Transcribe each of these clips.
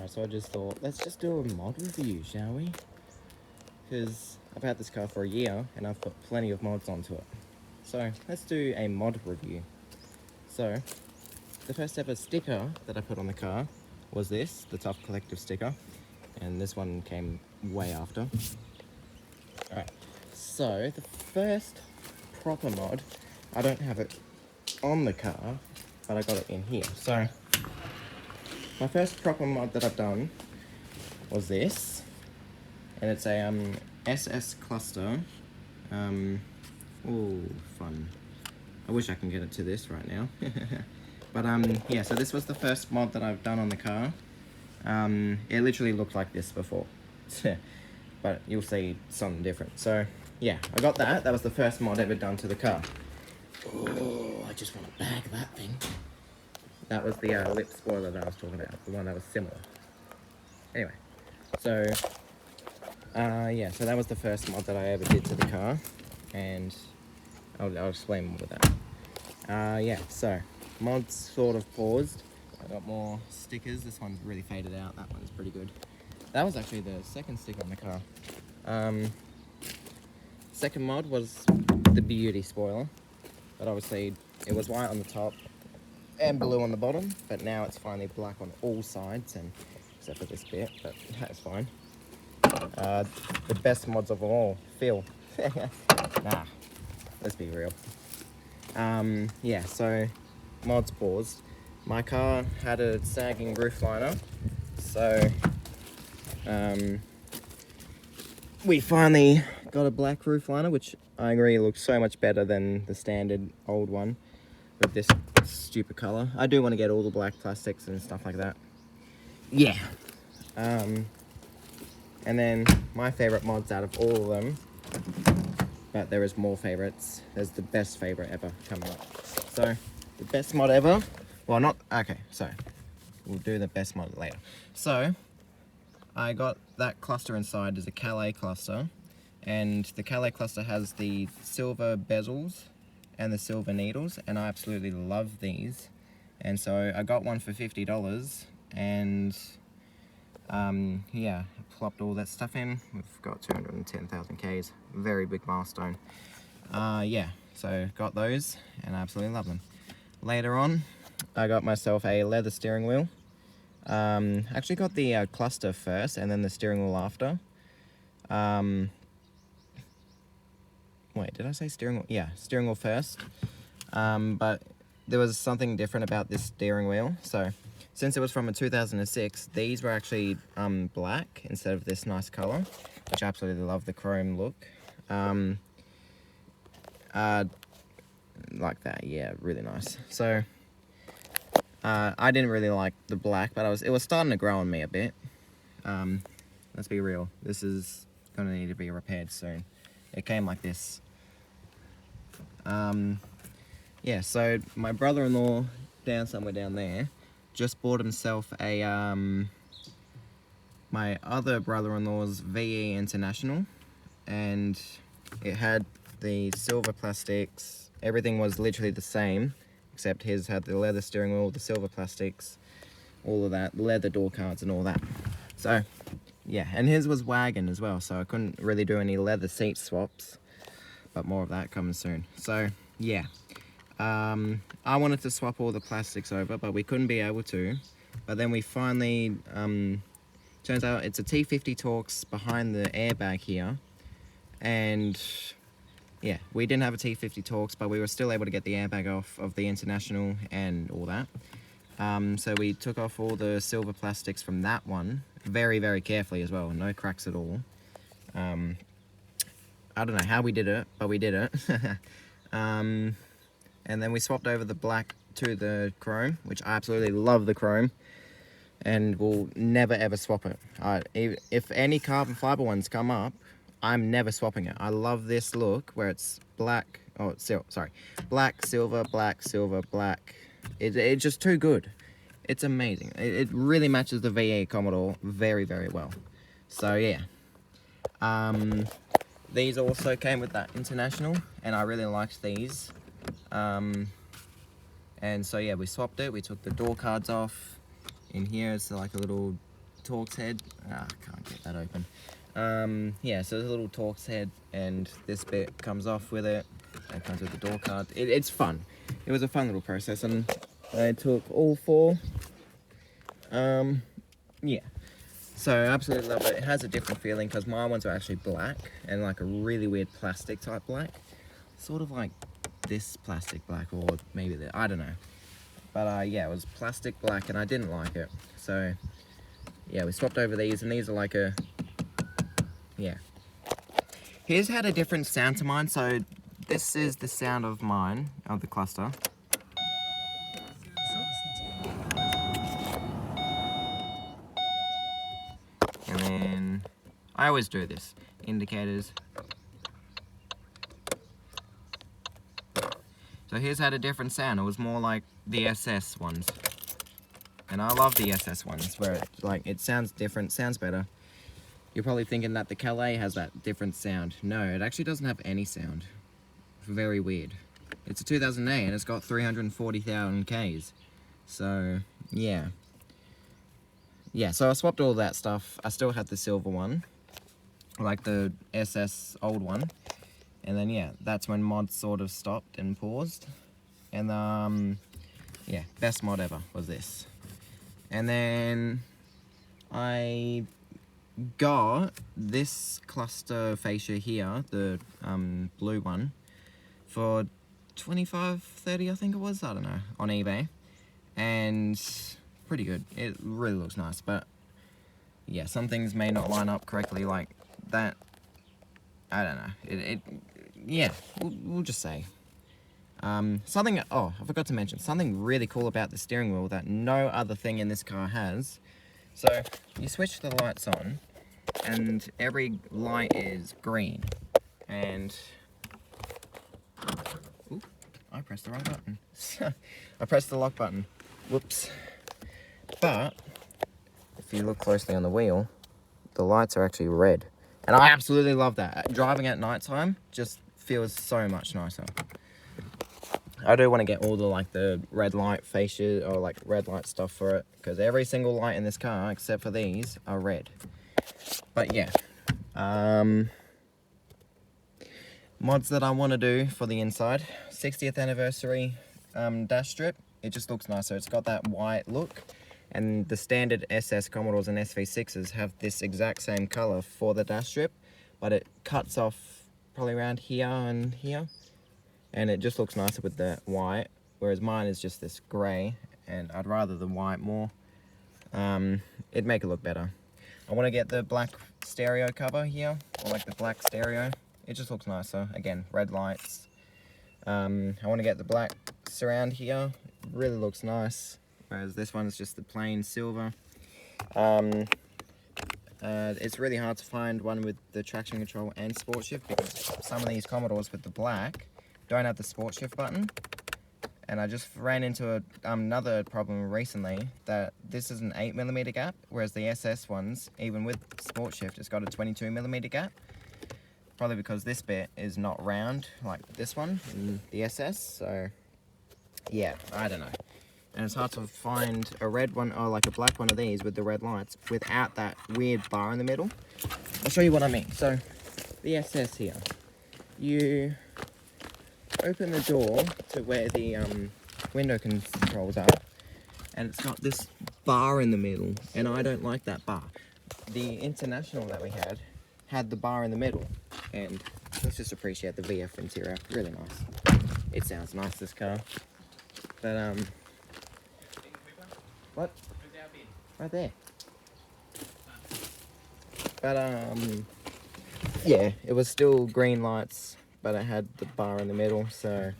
Alright, so I just thought, let's just do a mod review, shall we? Because I've had this car for a year and I've put plenty of mods onto it. So let's do a mod review. So the first ever sticker that I put on the car was this, the Tough Collective sticker. And this one came way after. Alright, so the first proper mod, I don't have it on the car, but I got it in here. So my first proper mod that I've done was this, and it's a SS cluster. Oh, fun. I wish I can get it to this right now. But yeah, so this was the first mod that I've done on the car. It literally looked like this before. But you'll see something different. So yeah, I got that. That was the first mod ever done to the car. Oh, I just want to bag that thing. That was the lip spoiler that I was talking about, the one that was similar. Anyway, so yeah, so that was the first mod that I ever did to the car, and I'll explain more with that. Yeah, so mods sort of paused. I got more stickers. This one's really faded out. That one's pretty good. That was actually the second sticker on the car. Second mod was the beauty spoiler, but obviously it was white on the top and blue on the bottom, but now it's finally black on all sides, and except for this bit, but that's fine. The best mods of all, Phil. Nah, let's be real. Yeah, so mods paused. My car had a sagging roof liner, so we finally got a black roof liner, which I agree looks so much better than the standard old one with this stupid color. I do want to get all the black plastics and stuff like that. Yeah. And then my favorite mods out of all of them, but there is more favorites. There's the best favorite ever coming up. So the best mod ever, well, not okay, so we'll do the best mod later. So I got that cluster inside as a Calais cluster, and the Calais cluster has the silver bezels and the silver needles, and I absolutely love these. And so I got one for $50, and yeah, plopped all that stuff in. We've got 210,000 Ks, very big milestone. Yeah, so got those, and I absolutely love them. Later on, I got myself a leather steering wheel. Actually got the cluster first, and then the steering wheel after. Wait, did I say steering wheel? Yeah, steering wheel first. But there was something different about this steering wheel. So since it was from a 2006, these were actually black instead of this nice color, which I absolutely love the chrome look. Like that, yeah, really nice. So I didn't really like the black, but it was starting to grow on me a bit. Let's be real, this is gonna need to be repaired soon. It came like this. Yeah, so my brother-in-law somewhere down there just bought himself a my other brother-in-law's VE International, and it had the silver plastics. Everything was literally the same, except his had the leather steering wheel, the silver plastics, all of that, leather door cards and all that. So yeah, and his was wagon as well, so I couldn't really do any leather seat swaps, but more of that comes soon. So yeah, I wanted to swap all the plastics over, but we couldn't be able to. But then we finally, turns out it's a T50 Torx behind the airbag here, and yeah, we didn't have a T50 Torx, but we were still able to get the airbag off of the International and all that. So we took off all the silver plastics from that one, very, very carefully as well, no cracks at all. I don't know how we did it, but we did it. And then we swapped over the black to the chrome, which I absolutely love the chrome, and will never ever swap it. If any carbon fiber ones come up, I'm never swapping it. I love this look where it's black, black, silver, black, silver, black. It's just too good. It's amazing. It really matches the VE Commodore very, very well. So yeah. These also came with that International, and I really liked these. And so yeah, we swapped it. We took the door cards off. In here it's like a little Torx head. I can't get that open. Yeah, so there's a little Torx head, and this bit comes off with it. It comes with the door card. It's fun. It was a fun little process, and I took all 4. Yeah. So I absolutely love it. It has a different feeling because my ones are actually black and like a really weird plastic type black. Sort of like this plastic black, or maybe I don't know. But yeah, it was plastic black and I didn't like it. So yeah, we swapped over these, and these are like a, yeah. His had a different sound to mine, so this is the sound of mine, of the cluster. And then, I always do this, indicators. So his had a different sound, it was more like the SS ones. And I love the SS ones, where it sounds different, sounds better. You're probably thinking that the Calais has that different sound. No, it actually doesn't have any sound. Very weird. It's a 2008 and it's got 340,000 Ks. So, yeah. Yeah, so I swapped all that stuff. I still had the silver one, like the SS old one. And then, yeah, that's when mods sort of stopped and paused. And, yeah, best mod ever was this. And then I got this cluster fascia here, the blue one, for 25, 30 I think it was, I don't know, on eBay. And pretty good. It really looks nice, but yeah, some things may not line up correctly like that. I don't know. Yeah, we'll just say. Something, oh, I forgot to mention, something really cool about the steering wheel that no other thing in this car has. So, you switch the lights on, and every light is green. And, ooh, I pressed the wrong button. I pressed the lock button. Whoops. But, if you look closely on the wheel, the lights are actually red. And I absolutely love that. Driving at nighttime just feels so much nicer. I do want to get all the red light fascia or like red light stuff for it, because every single light in this car except for these are red. But yeah, mods that I want to do for the inside: 60th anniversary dash strip. It just looks nicer. It's got that white look, and the standard SS Commodores and SV6s have this exact same color for the dash strip, but it cuts off probably around here and here. And it just looks nicer with the white, whereas mine is just this grey, and I'd rather the white more. It'd make it look better. I want to get the black stereo cover here, or like the black stereo. It just looks nicer. Again, red lights. I want to get the black surround here. It really looks nice, whereas this one is just the plain silver. It's really hard to find one with the traction control and sport shift, because some of these Commodores with the black don't have the sport shift button. And I just ran into another problem recently, that this is an 8mm gap, whereas the SS ones, even with sport shift, it's got a 22mm gap. Probably because this bit is not round like this one in the SS, so yeah, I don't know. And it's hard to find a red one, or like a black one of these with the red lights without that weird bar in the middle. I'll show you what I mean. So the SS here, you open the door to where the window controls are, and it's got this bar in the middle, and I don't like that bar. The International that we had the bar in the middle, and let's just appreciate the VF interior. Really nice. It sounds nice, this car. But what? Right there. But yeah, it was still green lights, but it had the bar in the middle, so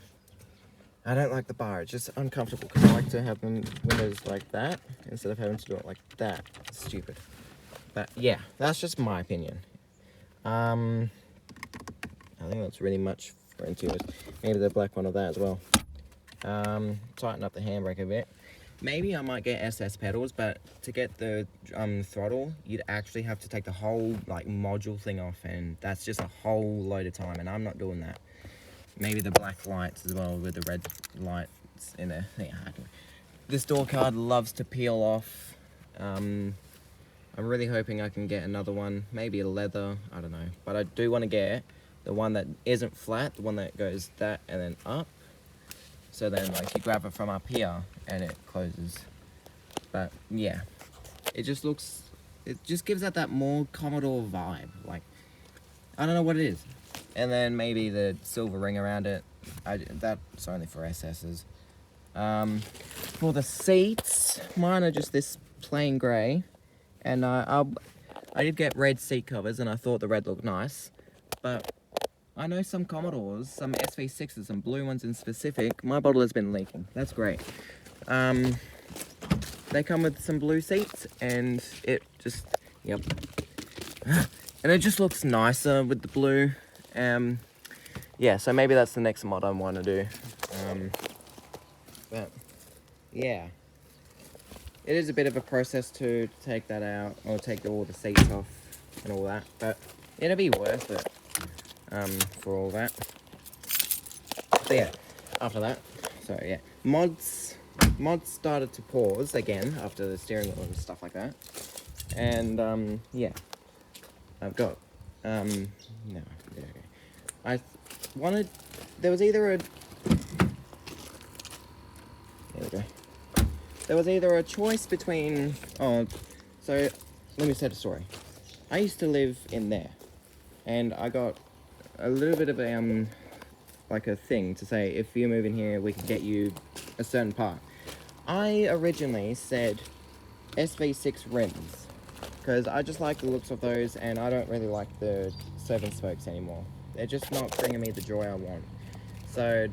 I don't like the bar. It's just uncomfortable, because I like to have the windows like that instead of having to do it like that. It's stupid. But yeah, that's just my opinion. I think that's really much for interiors. Maybe the black one of that as well. Tighten up the handbrake a bit. Maybe I might get SS pedals, but to get the throttle, you'd actually have to take the whole like module thing off, and that's just a whole load of time, and I'm not doing that. Maybe the black lights as well with the red lights in there. Yeah, this door card loves to peel off. I I'm really hoping I can get another one, maybe a leather, I don't know. But I do want to get the one that isn't flat, the one that goes that and then up. So then like you grab it from up here and it closes. But yeah, it just gives out that more Commodore vibe. Like, I don't know what it is. And then maybe the silver ring around it. That's only for SS's. For the seats, mine are just this plain grey. And I did get red seat covers and I thought the red looked nice. But I know some Commodores, some SV6s, some blue ones in specific, my bottle has been leaking. That's great. They come with some blue seats and it just, yep. And it just looks nicer with the blue. Yeah, so maybe that's the next mod I want to do. But yeah, it is a bit of a process to take that out, or take all the seats off and all that, but it'll be worth it for all that. So yeah, after that, so yeah, mods started to pause again after the steering wheel and stuff like that, and yeah, I've got no, there we go. I wanted, there was either a, there we go. There was either a choice between, oh, so let me set a story. I used to live in there, and I got a little bit of a, like a thing to say, if you move in here, we can get you a certain part. I originally said SV6 rims, because I just like the looks of those, and I don't really like the 7 spokes anymore. They're just not bringing me the joy I want. So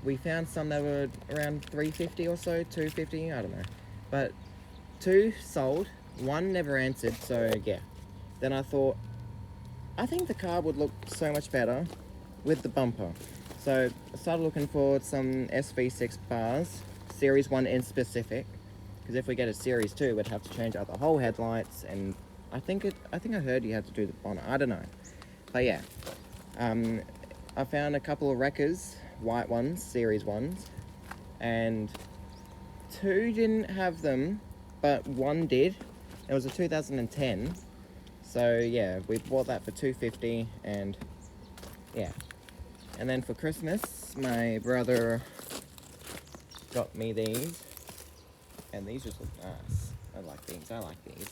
we found some that were around 350 or so, 250, I don't know. But 2 sold, 1 never answered, so yeah. Then I thought, I think the car would look so much better with the bumper. So I started looking for some SV6 bars, Series 1 in specific, because if we get a Series 2, we'd have to change out the whole headlights, and I think I heard you had to do the bonnet, I don't know. But yeah, I found a couple of wreckers, white ones, Series 1s, and 2 didn't have them, but 1 did. It was a 2010, so yeah, we bought that for $250, and yeah. And then for Christmas, my brother got me these, and these just look nice. I like these.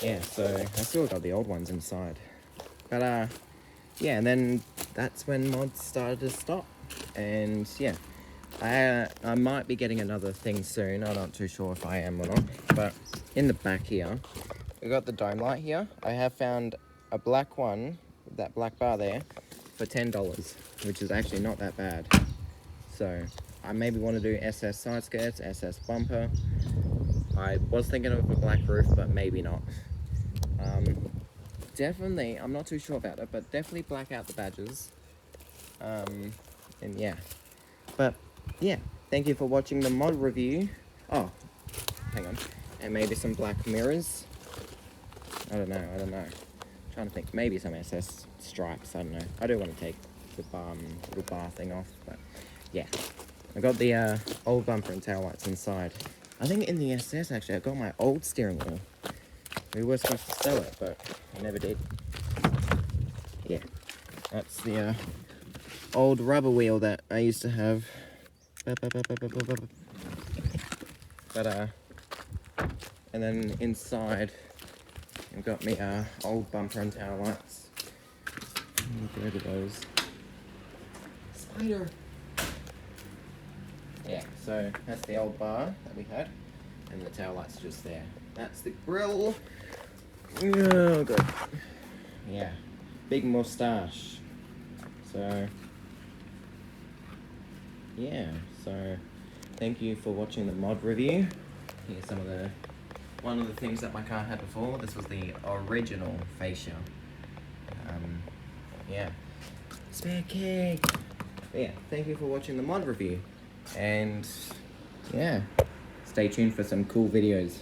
Yeah, so I still got the old ones inside. But yeah, and then that's when mods started to stop. And yeah, I might be getting another thing soon. I'm not too sure if I am or not. But in the back here, we got the dome light here. I have found a black one, that black bar there, for $10, which is actually not that bad. So I maybe want to do SS side skirts, SS bumper. I was thinking of a black roof, but maybe not. Definitely, I'm not too sure about it, but definitely black out the badges. And yeah. But yeah, thank you for watching the mod review. Oh, hang on. And maybe some black mirrors. I don't know. Trying to think, maybe some SS stripes, I don't know. I do want to take the little bar thing off, but yeah. I got the old bumper and tail lights inside. I think in the SS, actually, I got my old steering wheel. We were supposed to sell it, but I never did. Yeah, that's the old rubber wheel that I used to have. But and then inside, I've got me old bumper and tail lights. Get rid of those. Spider. Yeah, so that's the old bar that we had, and the tail lights just there. That's the grill. Oh, good. Yeah, big mustache. So, yeah, so thank you for watching the mod review. Here's one of the things that my car had before. This was the original fascia. Yeah, spare keg. But yeah, thank you for watching the mod review, and yeah, stay tuned for some cool videos.